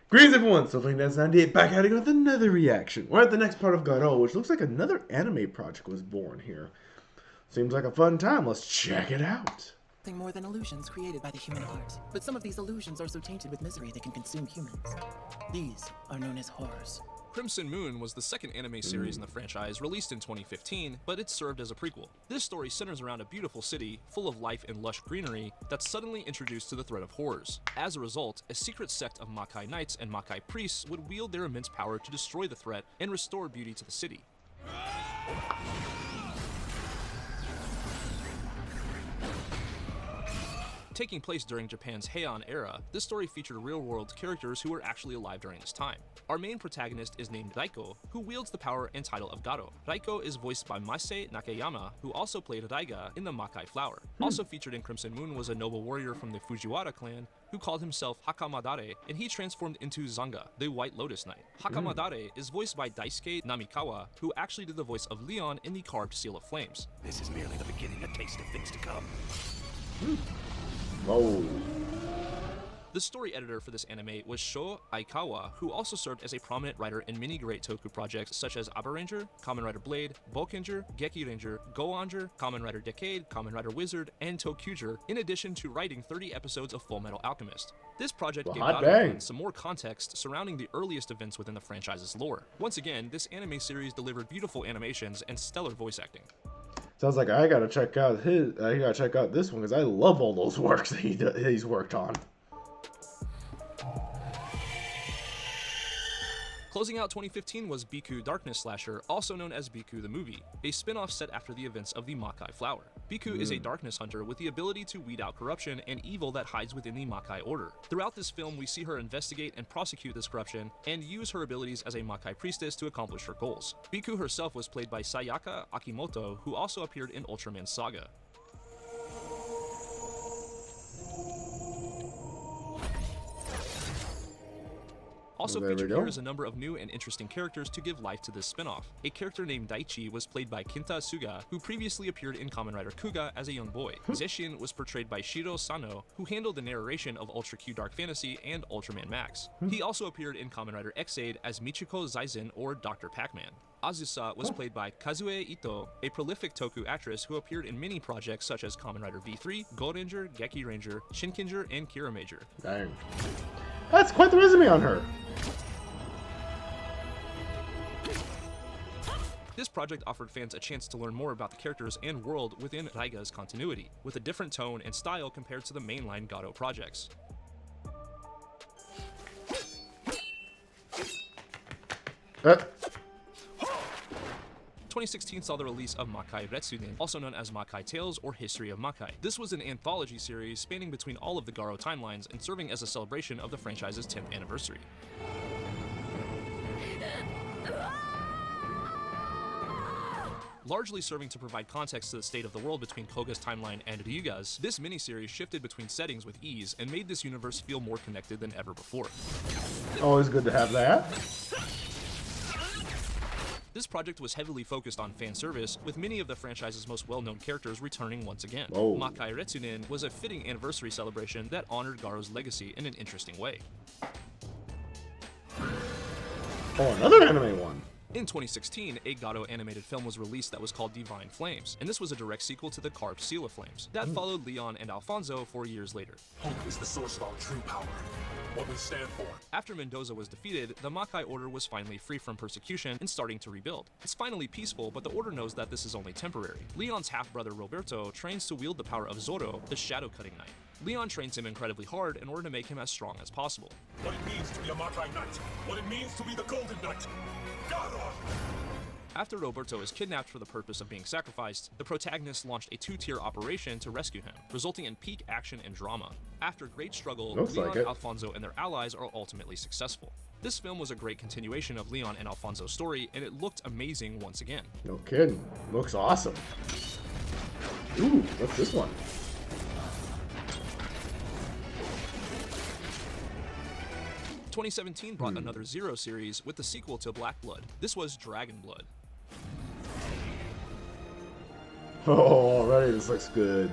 Greetings everyone, so Dance 98 back at it with another reaction. We're at the next part of GARO, which looks like another anime project was born here. Seems like a fun time, let's check it out. Nothing more than illusions created by the human heart. But some of these illusions are so tainted with misery they can consume humans. These are known as horrors. Crimson Moon was the second anime series in the franchise, released in 2015, but it served as a prequel. This story centers around a beautiful city, full of life and lush greenery, that's suddenly introduced to the threat of horrors. As a result, a secret sect of Makai Knights and Makai Priests would wield their immense power to destroy the threat and restore beauty to the city. Taking place during Japan's Heian era, this story featured real-world characters who were actually alive during this time. Our main protagonist is named Raiko, who wields the power and title of Garo. Raiko is voiced by Masai Nakayama, who also played Raiga in the Makai Flower. Also featured in Crimson Moon was a noble warrior from the Fujiwara clan, who called himself Hakamadare, and he transformed into Zanga, the White Lotus Knight. Hakamadare is voiced by Daisuke Namikawa, who actually did the voice of Leon in the carved Seal of Flames. This is merely the beginning, a taste of things to come. Whoa. The story editor for this anime was Sho Aikawa, who also served as a prominent writer in many great Toku projects such as Aba Ranger, Kamen Rider Blade, Bokenger, Geki Ranger, Go-Ranger, Kamen Rider Decade, Kamen Rider Wizard, and Tokuger, in addition to writing 30 episodes of Full Metal Alchemist. This project gave hot Garo dang. fans some more context surrounding the earliest events within the franchise's lore. Once again, this anime series delivered beautiful animations and stellar voice acting. Sounds like I gotta check out this one because I love all those works that he's worked on. Closing out 2015 was Biku Darkness Slasher, also known as Biku the Movie, a spin-off set after the events of the Makai Flower. Biku is a darkness hunter with the ability to weed out corruption and evil that hides within the Makai Order. Throughout this film, we see her investigate and prosecute this corruption, and use her abilities as a Makai priestess to accomplish her goals. Biku herself was played by Sayaka Akimoto, who also appeared in Ultraman Saga. Also featured here is a number of new and interesting characters to give life to this spin-off. a character named Daichi was played by Kinta Suga, who previously appeared in Kamen Rider Kuga as a young boy. Zeshin was portrayed by Shiro Sano, who handled the narration of Ultra Q Dark Fantasy and Ultraman Max. He also appeared in Kamen Rider Ex-Aid as Michiko Zaizen or Dr. Pac-Man. Azusa was played by Kazue Ito, a prolific Toku actress who appeared in many projects such as Kamen Rider V3, Go Ranger, Geki Ranger, Shinkenger, and Kira Major. Dang. That's quite the resume on her. This project offered fans a chance to learn more about the characters and world within Raiga's continuity, with a different tone and style compared to the mainline GARO projects. Uh. 2016 saw the release of Makai Retsunen, also known as Makai Tales or History of Makai. This was an anthology series spanning between all of the GARO timelines and serving as a celebration of the franchise's 10th anniversary. Largely serving to provide context to the state of the world between Koga's timeline and Ryuga's, this miniseries shifted between settings with ease and made this universe feel more connected than ever before. Always good to have that. This project was heavily focused on fan service, with many of the franchise's most well-known characters returning once again. Whoa. Makai Retsunen was a fitting anniversary celebration that honored Garo's legacy in an interesting way. Oh, another anime one. In 2016, a GARO animated film was released that was called Divine Flames, and this was a direct sequel to the carved Seal of Flames, that followed Leon and Alfonso 4 years later. Hope is the source of our true power, what we stand for. After Mendoza was defeated, the Makai Order was finally free from persecution and starting to rebuild. It's finally peaceful, but the Order knows that this is only temporary. Leon's half-brother Roberto trains to wield the power of Zoro, the Shadow-Cutting Knight. Leon trains him incredibly hard in order to make him as strong as possible. What it means to be a Makai Knight, what it means to be the Golden Knight. GARO! After Roberto is kidnapped for the purpose of being sacrificed, the protagonist launched a two-tier operation to rescue him, resulting in peak action and drama. After great struggle, Leon, Alfonso, and their allies are ultimately successful. This film was a great continuation of Leon and Alfonso's story, and it looked amazing once again. No kidding. Looks awesome. Ooh, what's this one? 2017 brought another Zero series with the sequel to Black Blood. This was Dragon Blood. Oh, already this looks good.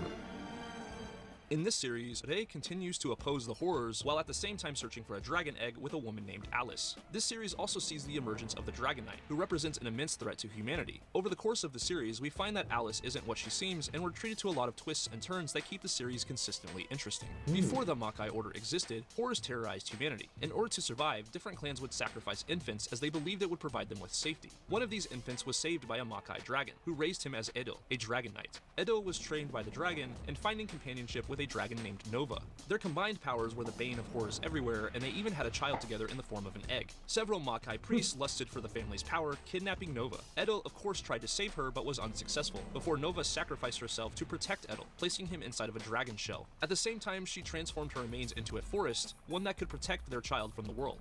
In this series, Rei continues to oppose the horrors while at the same time searching for a dragon egg with a woman named Alice. This series also sees the emergence of the Dragon Knight, who represents an immense threat to humanity. Over the course of the series, we find that Alice isn't what she seems, and we're treated to a lot of twists and turns that keep the series consistently interesting. Before the Makai Order existed, horrors terrorized humanity. In order to survive, different clans would sacrifice infants as they believed it would provide them with safety. One of these infants was saved by a Makai dragon, who raised him as Edo, a dragon knight. Edo was trained by the dragon and finding companionship with a dragon named Nova. Their combined powers were the bane of horrors everywhere, and they even had a child together in the form of an egg. Several Makai priests lusted for the family's power, kidnapping Nova. Edo of course tried to save her but was unsuccessful, before Nova sacrificed herself to protect Edo, placing him inside of a dragon shell. At the same time, she transformed her remains into a forest, one that could protect their child from the world.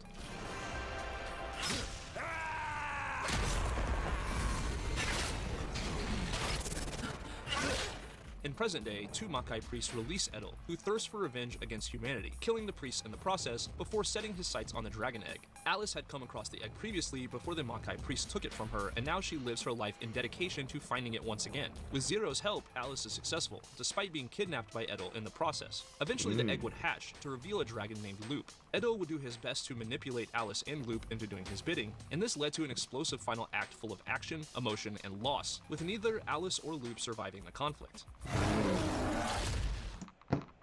In present day, two Makai priests release Edel, who thirsts for revenge against humanity, killing the priests in the process before setting his sights on the dragon egg. Alice had come across the egg previously before the Makai priest took it from her, and now she lives her life in dedication to finding it once again. With Zero's help, Alice is successful, despite being kidnapped by Edel in the process. Eventually the egg would hatch to reveal a dragon named Loop. Edel would do his best to manipulate Alice and Loop into doing his bidding, and this led to an explosive final act full of action, emotion, and loss, with neither Alice or Loop surviving the conflict.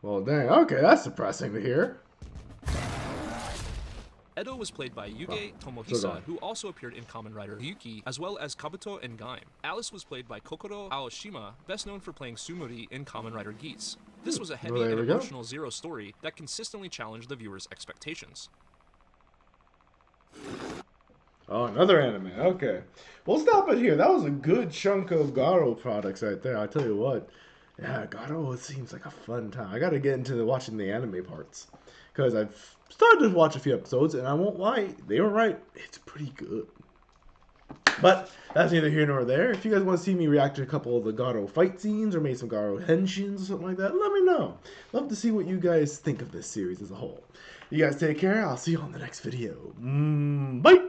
Well, dang. Okay, that's depressing to hear. Edo was played by Yuge Tomohisa, who also appeared in Kamen Rider Yuki, as well as Kabuto and Gaim. Alice was played by Kokoro Aoshima, best known for playing Sumuri in Kamen Rider Geats. This was a heavy and emotional Zero story that consistently challenged the viewer's expectations. Oh, another anime. Okay. We'll stop it here. That was a good chunk of GARO products right there. I tell you what. Yeah, GARO seems like a fun time. I gotta get into watching the anime parts. Because I've started to watch a few episodes, and I won't lie, they were right. It's pretty good. But that's neither here nor there. If you guys want to see me react to a couple of the GARO fight scenes, or maybe some GARO henshins or something like that, let me know. Love to see what you guys think of this series as a whole. You guys take care. I'll see you on the next video. Bye!